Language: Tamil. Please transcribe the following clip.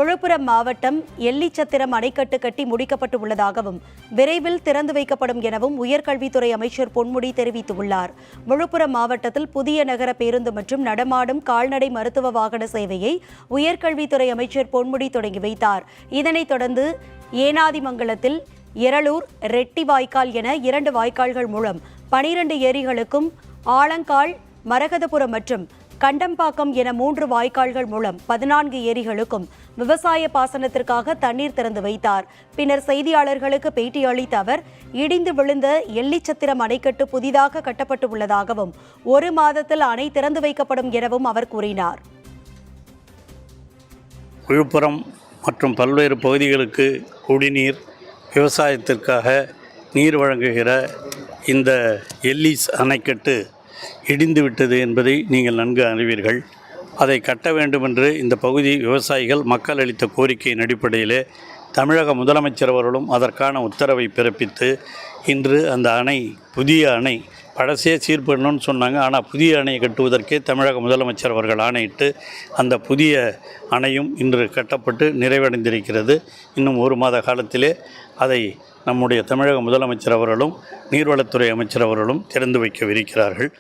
விழுப்புரம் மாவட்டம் எல்லிச்சத்திரம் அணைக்கட்டு கட்டி முடிக்கப்பட்டு உள்ளதாகவும் விரைவில் திறந்து வைக்கப்படும் எனவும் உயர்கல்வித்துறை அமைச்சர் பொன்முடி தெரிவித்துள்ளார். விழுப்புரம் மாவட்டத்தில் புதிய நகர பேருந்து மற்றும் நடமாடும் கால்நடை மருத்துவ வாகன சேவையை உயர்கல்வித்துறை அமைச்சர் பொன்முடி தொடங்கி வைத்தார். இதனைத் தொடர்ந்து ஏனாதிமங்கலத்தில் எரளூர், ரெட்டி வாய்க்கால் என 2 வாய்க்கால்கள் மூலம் 12 ஏரிகளுக்கும், ஆலங்கால், மரகதபுரம் மற்றும் கண்டம்பாக்கம் என 3 வாய்க்கால்கள் மூலம் 14 ஏரிகளுக்கும் விவசாய பாசனத்திற்காக தண்ணீர் திறந்து வைத்தார். பின்னர் செய்தியாளர்களுக்கு பேட்டி அளித்த அவர், இடிந்து விழுந்த எல்லிச்சத்திரம் அணைக்கட்டு புதிதாக கட்டப்பட்டு உள்ளதாகவும் 1 மாதத்தில் அணை திறந்து வைக்கப்படும் எனவும் அவர் கூறினார். விழுப்புரம் மற்றும் பல்வேறு பகுதிகளுக்கு குடிநீர், விவசாயத்திற்காக நீர் வழங்குகிற இந்த எல்லிஸ் அணைக்கட்டு இடிந்துவிட்டது என்பதை நீங்கள் நன்கு அறிவீர்கள். அதை கட்ட வேண்டுமென்று இந்த பகுதி விவசாயிகள் மக்கள் அளித்த கோரிக்கையின் அடிப்படையிலே தமிழக முதலமைச்சர் அவர்களும் அதற்கான உத்தரவை பிறப்பித்து இன்று அந்த அணை, புதிய அணை, பழசே சீர் பண்ணணும்னு சொன்னாங்க. ஆனால் புதிய அணையை கட்டுவதற்கே தமிழக முதலமைச்சர் அவர்கள் ஆணையிட்டு அந்த புதிய அணையும் இன்று கட்டப்பட்டு நிறைவடைந்திருக்கிறது. இன்னும் 1 மாத காலத்திலே அதை நம்முடைய தமிழக முதலமைச்சர் அவர்களும் நீர்வளத்துறை அமைச்சர் அவர்களும் திறந்து வைக்கவிருக்கிறார்கள்.